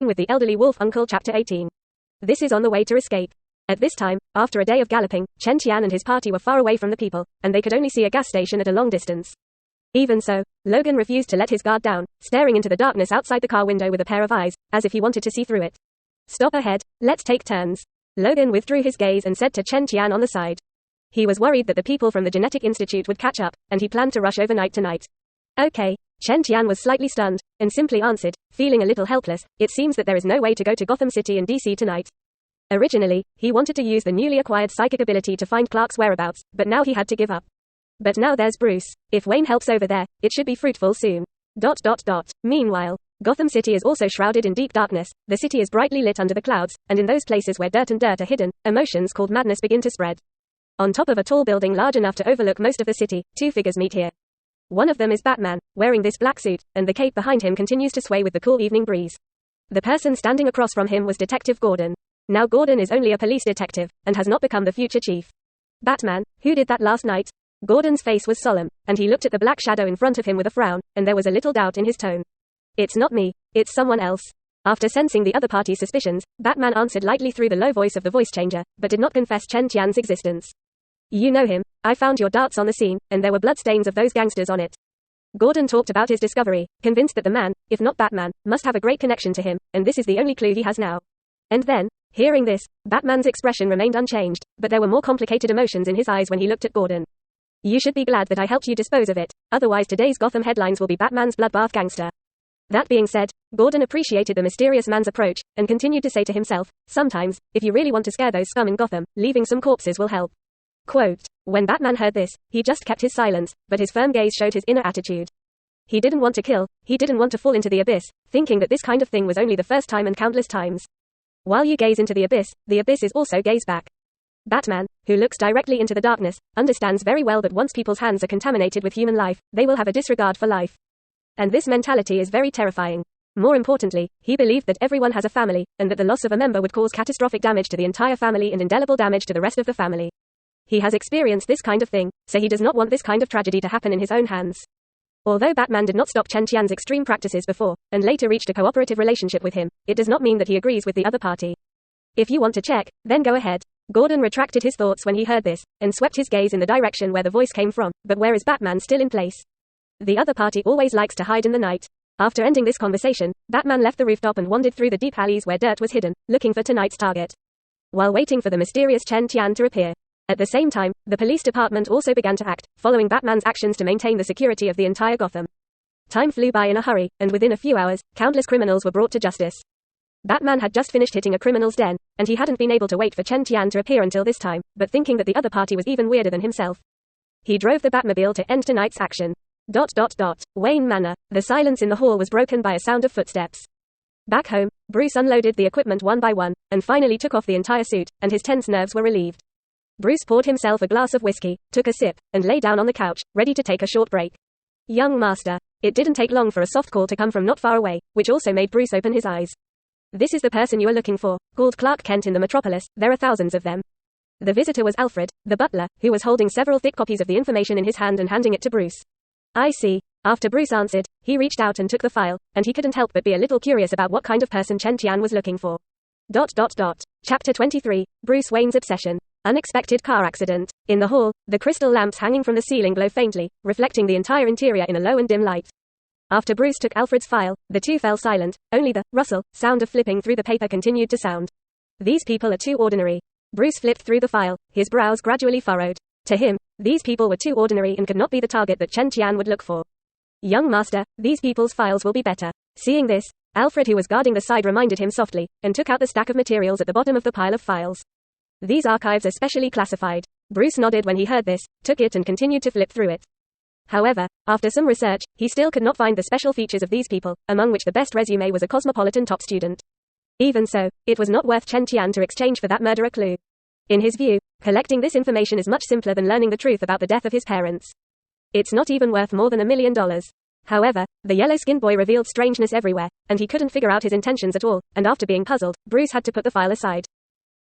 with the elderly wolf uncle. Chapter 18. This is on the way to escape. At this time, after a day of galloping, Chen Qian and his party were far away from the people, and they could only see a gas station at a long distance. Even so, Logan refused to let his guard down, staring into the darkness outside the car window with a pair of eyes, as if he wanted to see through it. Stop ahead, let's take turns. Logan withdrew his gaze and said to Chen Qian on the side. He was worried that the people from the Genetic Institute would catch up, and he planned to rush overnight tonight. Okay. Chen Qian was slightly stunned, and simply answered, feeling a little helpless, it seems that there is no way to go to Gotham City and DC tonight. Originally, he wanted to use the newly acquired psychic ability to find Clark's whereabouts, but now he had to give up. But now there's Bruce. If Wayne helps over there, it should be fruitful soon. Meanwhile, Gotham City is also shrouded in deep darkness. The city is brightly lit under the clouds, and in those places where dirt are hidden, emotions called madness begin to spread. On top of a tall building large enough to overlook most of the city, two figures meet here. One of them is Batman, wearing this black suit, and the cape behind him continues to sway with the cool evening breeze. The person standing across from him was Detective Gordon. Now Gordon is only a police detective, and has not become the future chief. Batman, who did that last night? Gordon's face was solemn, and he looked at the black shadow in front of him with a frown, and there was a little doubt in his tone. It's not me, it's someone else. After sensing the other party's suspicions, Batman answered lightly through the low voice of the voice changer, but did not confess Chen Qian's existence. You know him. I found your darts on the scene, and there were bloodstains of those gangsters on it. Gordon talked about his discovery, convinced that the man, if not Batman, must have a great connection to him, and this is the only clue he has now. And then, hearing this, Batman's expression remained unchanged, but there were more complicated emotions in his eyes when he looked at Gordon. You should be glad that I helped you dispose of it, otherwise today's Gotham headlines will be Batman's bloodbath gangster. That being said, Gordon appreciated the mysterious man's approach, and continued to say to himself, sometimes, if you really want to scare those scum in Gotham, leaving some corpses will help. Quote, when Batman heard this, he just kept his silence, but his firm gaze showed his inner attitude. He didn't want to kill, he didn't want to fall into the abyss, thinking that this kind of thing was only the first time and countless times. While you gaze into the abyss is also gaze back. Batman, who looks directly into the darkness, understands very well that once people's hands are contaminated with human life, they will have a disregard for life. And this mentality is very terrifying. More importantly, he believed that everyone has a family, and that the loss of a member would cause catastrophic damage to the entire family and indelible damage to the rest of the family. He has experienced this kind of thing, so he does not want this kind of tragedy to happen in his own hands. Although Batman did not stop Chen Qian's extreme practices before, and later reached a cooperative relationship with him, it does not mean that he agrees with the other party. If you want to check, then go ahead. Gordon retracted his thoughts when he heard this, and swept his gaze in the direction where the voice came from, but where is Batman still in place? The other party always likes to hide in the night. After ending this conversation, Batman left the rooftop and wandered through the deep alleys where dirt was hidden, looking for tonight's target. While waiting for the mysterious Chen Qian to appear. At the same time, the police department also began to act, following Batman's actions to maintain the security of the entire Gotham. Time flew by in a hurry, and within a few hours, countless criminals were brought to justice. Batman had just finished hitting a criminal's den, and he hadn't been able to wait for Chen Qian to appear until this time, but thinking that the other party was even weirder than himself. He drove the Batmobile to end tonight's action. Wayne Manor. The silence in the hall was broken by a sound of footsteps. Back home, Bruce unloaded the equipment one by one, and finally took off the entire suit, and his tense nerves were relieved. Bruce poured himself a glass of whiskey, took a sip, and lay down on the couch, ready to take a short break. Young master. It didn't take long for a soft call to come from not far away, which also made Bruce open his eyes. This is the person you are looking for, called Clark Kent in the metropolis, there are thousands of them. The visitor was Alfred, the butler, who was holding several thick copies of the information in his hand and handing it to Bruce. I see. After Bruce answered, he reached out and took the file, and he couldn't help but be a little curious about what kind of person Chen Qian was looking for. Chapter 23, Bruce Wayne's Obsession. Unexpected car accident. In the hall, the crystal lamps hanging from the ceiling glow faintly, reflecting the entire interior in a low and dim light. After Bruce took Alfred's file, the two fell silent, only the rustle sound of flipping through the paper continued to sound. These people are too ordinary. Bruce flipped through the file, his brows gradually furrowed. To him, these people were too ordinary and could not be the target that Chen Qian would look for. Young master, these people's files will be better. Seeing this, Alfred, who was guarding the side, reminded him softly, and took out the stack of materials at the bottom of the pile of files. These archives are specially classified. Bruce nodded when he heard this, took it and continued to flip through it. However, after some research, he still could not find the special features of these people, among which the best resume was a cosmopolitan top student. Even so, it was not worth Chen Qian to exchange for that murderer clue. In his view, collecting this information is much simpler than learning the truth about the death of his parents. It's not even worth more than $1 million. However, the yellow-skinned boy revealed strangeness everywhere, and he couldn't figure out his intentions at all, and after being puzzled, Bruce had to put the file aside.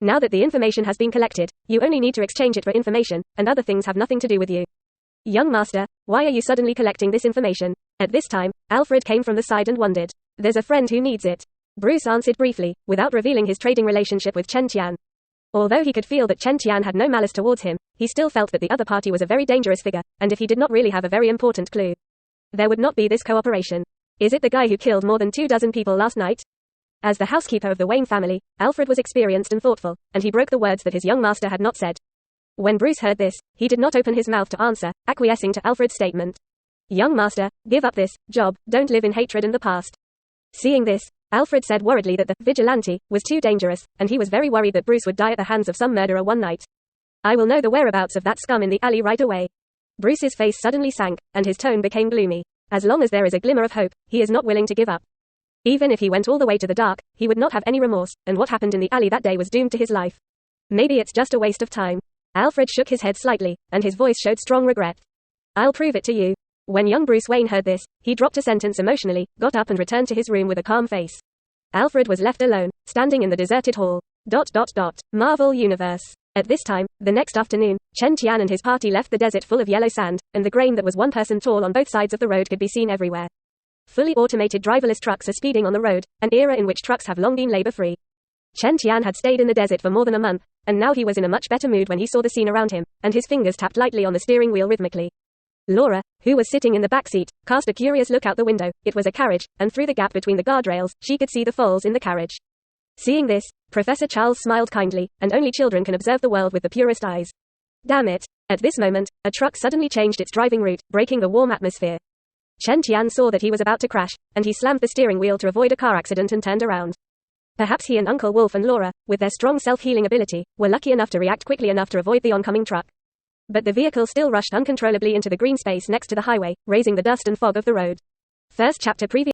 Now that the information has been collected, you only need to exchange it for information, and other things have nothing to do with you. Young master, why are you suddenly collecting this information? At this time, Alfred came from the side and wondered. There's a friend who needs it. Bruce answered briefly, without revealing his trading relationship with Chen Tian. Although he could feel that Chen Tian had no malice towards him, he still felt that the other party was a very dangerous figure, and if he did not really have a very important clue, there would not be this cooperation. Is it the guy who killed more than 24 people last night? As the housekeeper of the Wayne family, Alfred was experienced and thoughtful, and he broke the words that his young master had not said. When Bruce heard this, he did not open his mouth to answer, acquiescing to Alfred's statement. Young master, give up this job, don't live in hatred and the past. Seeing this, Alfred said worriedly that the vigilante was too dangerous, and he was very worried that Bruce would die at the hands of some murderer one night. I will know the whereabouts of that scum in the alley right away. Bruce's face suddenly sank, and his tone became gloomy. As long as there is a glimmer of hope, he is not willing to give up. Even if he went all the way to the dark, he would not have any remorse, and what happened in the alley that day was doomed to his life. Maybe it's just a waste of time. Alfred shook his head slightly, and his voice showed strong regret. I'll prove it to you. When young Bruce Wayne heard this, he dropped a sentence emotionally, got up and returned to his room with a calm face. Alfred was left alone, standing in the deserted hall. Marvel Universe. At this time, the next afternoon, Chen Tian and his party left the desert full of yellow sand, and the grain that was one person tall on both sides of the road could be seen everywhere. Fully automated driverless trucks are speeding on the road, an era in which trucks have long been labor-free. Chen Tian had stayed in the desert for more than a month, and now he was in a much better mood when he saw the scene around him, and his fingers tapped lightly on the steering wheel rhythmically. Laura, who was sitting in the back seat, cast a curious look out the window. It was a carriage, and through the gap between the guardrails, she could see the foals in the carriage. Seeing this, Professor Charles smiled kindly, and only children can observe the world with the purest eyes. Damn it! At this moment, a truck suddenly changed its driving route, breaking the warm atmosphere. Chen Tian saw that he was about to crash, and he slammed the steering wheel to avoid a car accident and turned around. Perhaps he and Uncle Wolf and Laura, with their strong self-healing ability, were lucky enough to react quickly enough to avoid the oncoming truck. But the vehicle still rushed uncontrollably into the green space next to the highway, raising the dust and fog of the road. First chapter previous